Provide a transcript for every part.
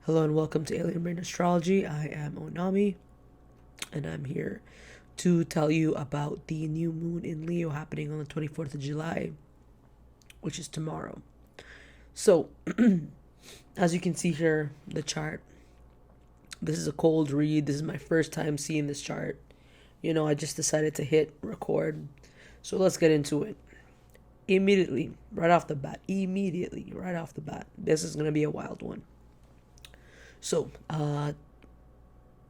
Hello and welcome to Alien Brain Astrology. I am Onami, and I'm here to tell you about the new moon in Leo happening on the 24th of July, which is tomorrow. So, as you can see here, the chart, this is a cold read. This is my first time seeing this chart. I just decided to hit record. So let's get into it. Immediately, right off the bat, this is going to be a wild one. So,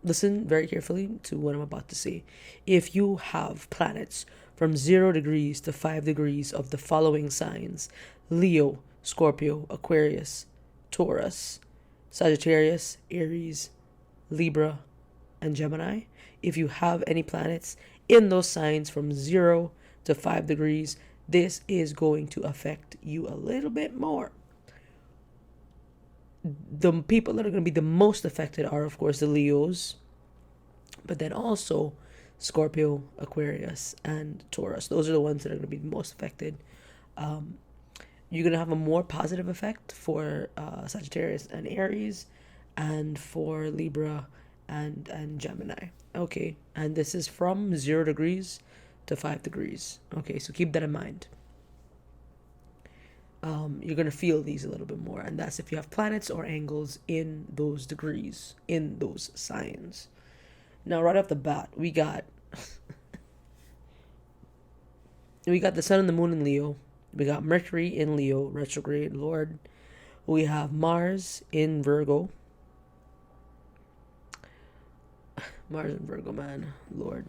listen very carefully to what I'm about to say. If you have planets from 0 degrees to 5 degrees of the following signs: Leo, Scorpio, Aquarius, Taurus, Sagittarius, Aries, Libra, and Gemini. If you have any planets in those signs from 0 to 5 degrees, this is going to affect you a little bit more. The people that are going to be the most affected are, of course, the Leos, but then also Scorpio, Aquarius, and Taurus. Those are the ones that are going to be the most affected. You're going to have a more positive effect for Sagittarius and Aries, and for Libra and Gemini. Okay, and this is from 0 degrees to 5 degrees. Okay, so keep that in mind. You're going to feel these a little bit more, and that's if you have planets or angles in those degrees, in those signs. Now, right off the bat, we got the sun and the moon in Leo. We got Mercury in Leo, retrograde Lord. We have Mars in Virgo. Mars in Virgo, man, Lord.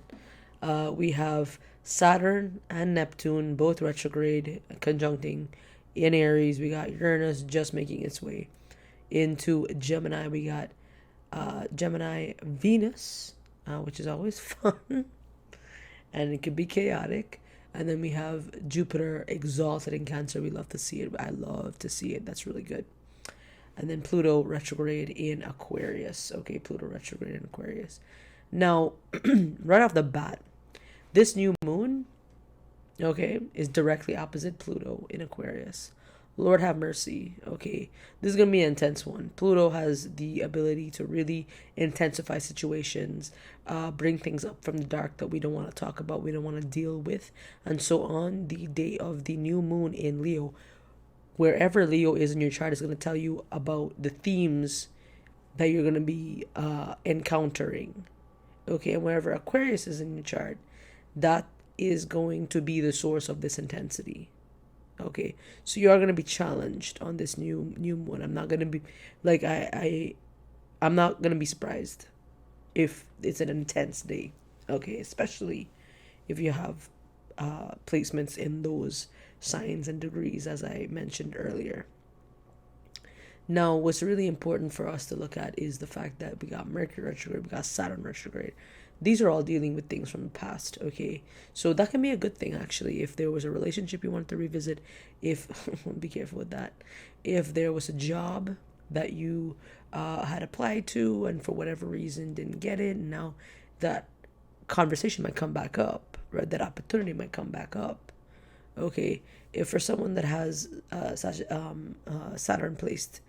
We have Saturn and Neptune, both retrograde, conjuncting in Aries. We got Uranus just making its way into Gemini. We got Gemini Venus, which is always fun, and it could be chaotic. And then we have Jupiter exalted in Cancer. We love to see it. I love to see it. That's really good. And then Pluto retrograde in Aquarius. Okay, Pluto retrograde in Aquarius. Now, right off the bat, this new moon, okay, is directly opposite Pluto in Aquarius. Lord have mercy. Okay, this is going to be an intense one. Pluto has the ability to really intensify situations, bring things up from the dark that we don't want to talk about, we don't want to deal with. And so on the day of the new moon in Leo, wherever Leo is in your chart is going to tell you about the themes that you're going to be encountering. Okay, and wherever Aquarius is in your chart, that is going to be the source of this intensity. Okay, so you are going to be challenged on this new moon. I'm not going to be like I'm not going to be surprised if it's an intense day. Okay, especially if you have placements in those signs and degrees, as I mentioned earlier. Now, what's really important for us to look at is the fact that we got Mercury retrograde, we got Saturn retrograde. These are all dealing with things from the past, okay? So that can be a good thing, actually. If there was a relationship you wanted to revisit, if, be careful with that. If there was a job that you had applied to and for whatever reason didn't get it, and now that conversation might come back up, right? That opportunity might come back up, okay? If for someone that has Saturn placed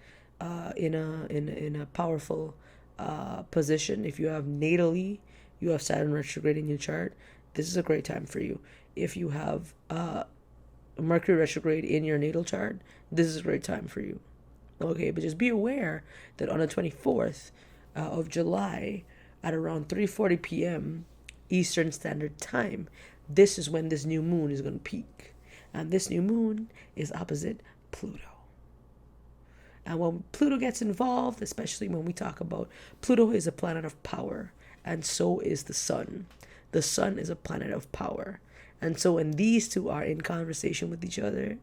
in a powerful position, if you have natally, you have Saturn retrograde in your chart, this is a great time for you. If you have Mercury retrograde in your natal chart, this is a great time for you. Okay, but just be aware that on the 24th of July at around 3:40 p.m. Eastern Standard Time, this is when this new moon is going to peak. And this new moon is opposite Pluto. And when Pluto gets involved, especially when we talk about Pluto is a planet of power, and so is the sun. The sun is a planet of power. And so when these two are in conversation with each other,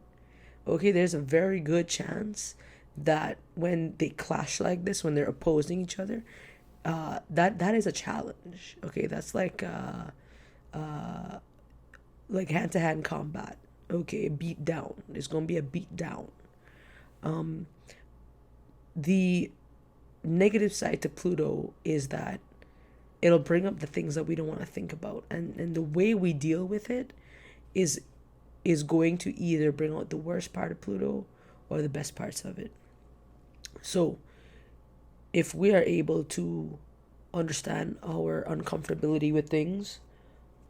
okay, there's a very good chance that when they clash like this, when they're opposing each other, that is a challenge. Okay, that's like hand-to-hand combat. Okay, beat down. There's gonna be a beat down. The negative side to Pluto is that it'll bring up the things that we don't want to think about, and the way we deal with it is going to either bring out the worst part of Pluto or the best parts of it. So if we are able to understand our uncomfortability with things,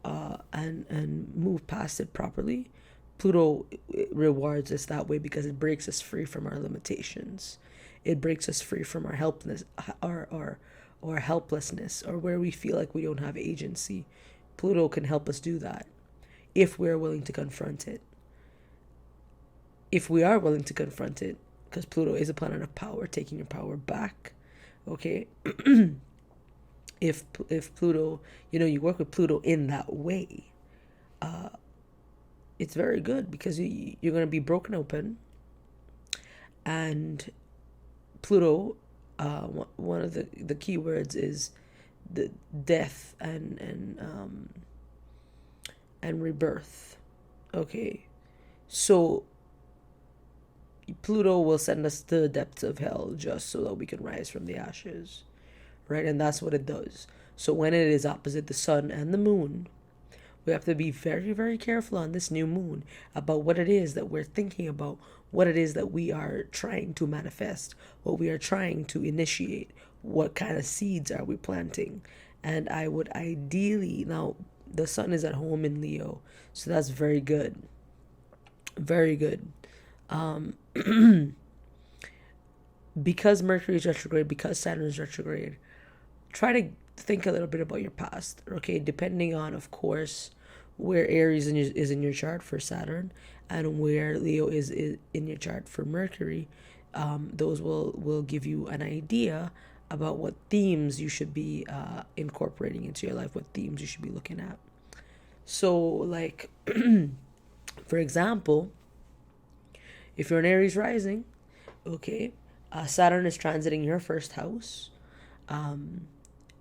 and move past it properly, Pluto rewards us that way because it breaks us free from our limitations. It breaks us free from our helplessness, or helplessness, or where we feel like we don't have agency. Pluto can help us do that if we're willing to confront it. If we are willing to confront it, because Pluto is a planet of power, taking your power back. Okay. if Pluto, you work with Pluto in that way, it's very good because you're going to be broken open. And Pluto, one of the key words is the death and rebirth. Okay, so Pluto will send us to the depths of hell just so that we can rise from the ashes, right? And that's what it does. So when it is opposite the sun and the moon, we have to be very, very careful on this new moon about what it is that we're thinking about, what it is that we are trying to manifest, what we are trying to initiate, what kind of seeds are we planting. And I would ideally, now the sun is at home in Leo, so that's very good. Very good. Because Mercury is retrograde, because Saturn is retrograde, try to think a little bit about your past, okay? Depending on, of course, where Aries is in your chart for Saturn, and where Leo is in your chart for Mercury. Those will give you an idea about what themes you should be incorporating into your life, what themes you should be looking at. So, like, for example, if you're an Aries rising, okay, Saturn is transiting your first house,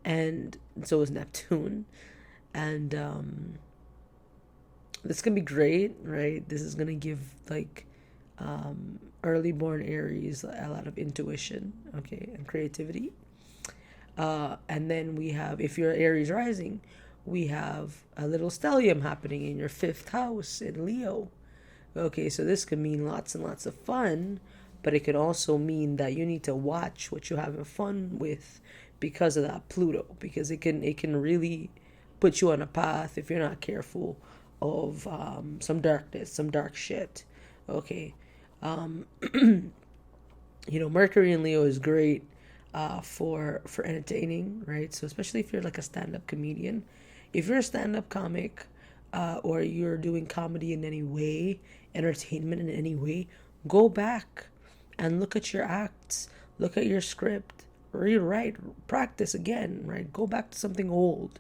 and so is Neptune, and this can be great, right? This is gonna give like early born Aries a lot of intuition, okay, and creativity. And then we have, if you're Aries rising, we have a little stellium happening in your fifth house in Leo. Okay, so this can mean lots and lots of fun, but it can also mean that you need to watch what you're having fun with because of that Pluto, because it can really put you on a path if you're not careful of some darkness, some dark shit. Okay, Mercury in Leo is great for entertaining, right? So especially if you're like a stand-up comedian, if you're a stand-up comic, or you're doing comedy in any way, entertainment in any way, go back and look at your acts, look at your script, rewrite, practice again, right? Go back to something old,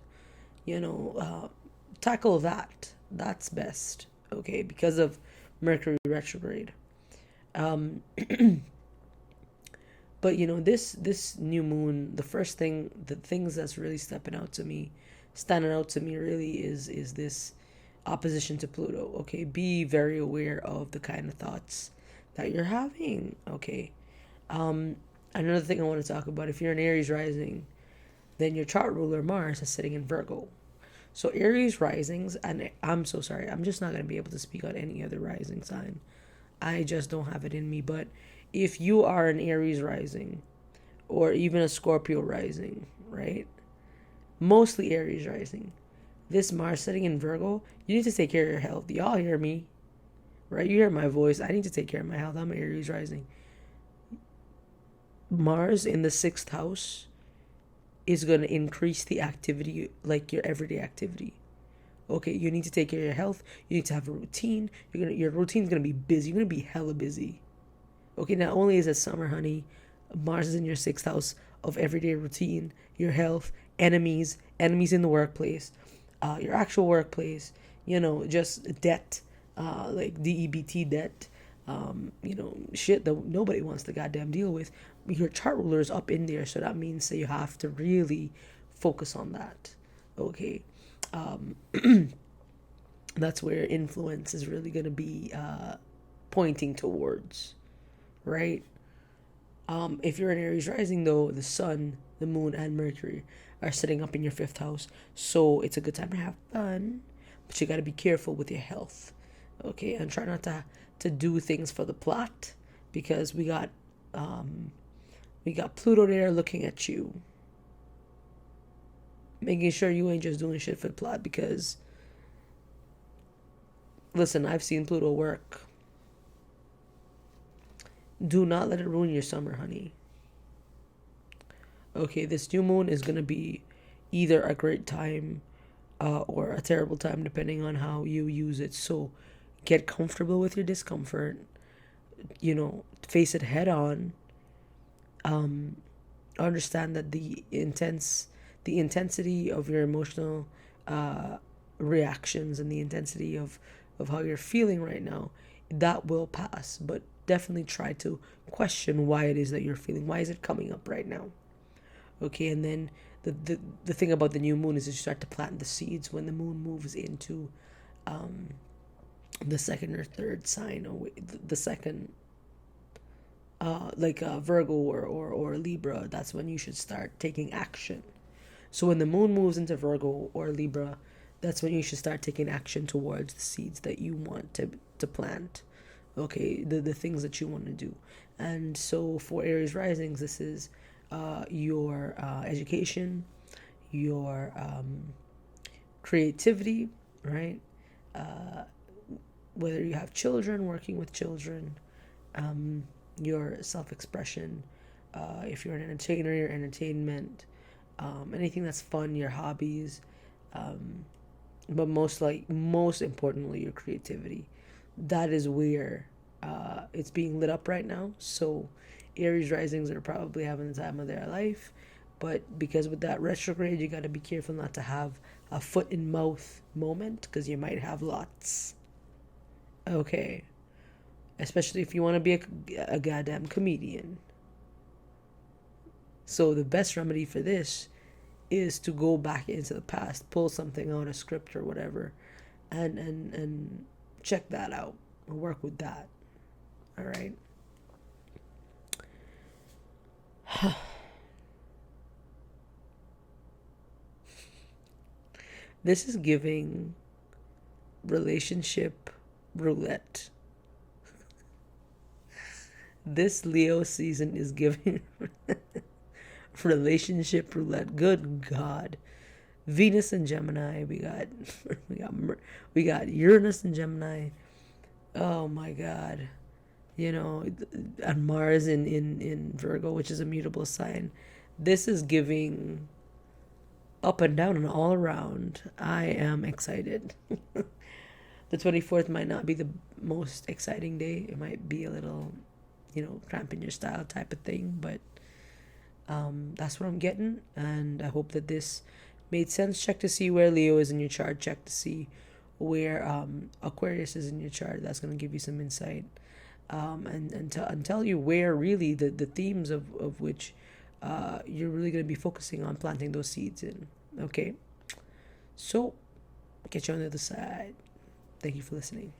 tackle that. That's best, okay, because of Mercury retrograde. But this new moon, the things that's really standing out to me really is this opposition to Pluto. Okay, be very aware of the kind of thoughts that you're having. Okay, another thing I want to talk about: if you're an Aries rising, then your chart ruler Mars is sitting in Virgo. So Aries risings, and I'm so sorry, I'm just not going to be able to speak on any other rising sign. I just don't have it in me. But if you are an Aries rising, or even a Scorpio rising, right? Mostly Aries rising. This Mars sitting in Virgo, you need to take care of your health. Y'all hear me, right? You hear my voice. I need to take care of my health. I'm an Aries rising. Mars in the 6th house is going to increase the activity, like your everyday activity. Okay, you need to take care of your health. You need to have a routine. Your routine's gonna be busy. You're gonna be hella busy. Okay, not only is it summer, honey, Mars is in your 6th house of everyday routine, your health, enemies in the workplace, your actual workplace. Just debt, like DEBT debt. Shit that nobody wants to goddamn deal with. Your chart ruler is up in there, so that means that you have to really focus on that. Okay, that's where influence is really going to be pointing towards, right? If you're an Aries rising, though, the sun, the moon, and Mercury are sitting up in your 5th house, so it's a good time to have fun, but you got to be careful with your health, okay? And try not to do things for the plot, because we got We got Pluto there looking at you, making sure you ain't just doing shit for the plot. Because, listen, I've seen Pluto work. Do not let it ruin your summer, honey. Okay, this new moon is going to be either a great time or a terrible time, depending on how you use it. So get comfortable with your discomfort, face it head on. Understand that the intensity of your emotional reactions and the intensity of how you're feeling right now, that will pass. But definitely try to question why it is that you're feeling. Why is it coming up right now? Okay, and then the thing about the new moon is that you start to plant the seeds when the moon moves into the second or third sign, or the second, like Virgo or Libra. That's when you should start taking action. So when the moon moves into Virgo or Libra, that's when you should start taking action towards the seeds that you want to plant. Okay, the things that you want to do. And so for Aries risings, this is your education, your creativity, right? Whether you have children, working with children, your self-expression, if you're an entertainer, your entertainment, anything that's fun, your hobbies, but most importantly, your creativity. That is where it's being lit up right now. So Aries risings are probably having the time of their life, but because with that retrograde, you got to be careful not to have a foot in mouth moment, because you might have lots. Okay, especially if you want to be a goddamn comedian. So the best remedy for this is to go back into the past, pull something out, a script or whatever, and check that out or work with that. All right. This is giving relationship roulette. This Leo season is giving relationship roulette. Good God. Venus and Gemini. We got Uranus and Gemini. Oh my God. And Mars in Virgo, which is a mutable sign. This is giving up and down and all around. I am excited. The 24th might not be the most exciting day. It might be a little, cramping your style type of thing, but that's what I'm getting, and I hope that this made sense. Check to see where Leo is in your chart. Check to see where Aquarius is in your chart. That's going to give you some insight, and tell you where really the themes of which you're really going to be focusing on planting those seeds in. Okay, so catch you on the other side. Thank you for listening.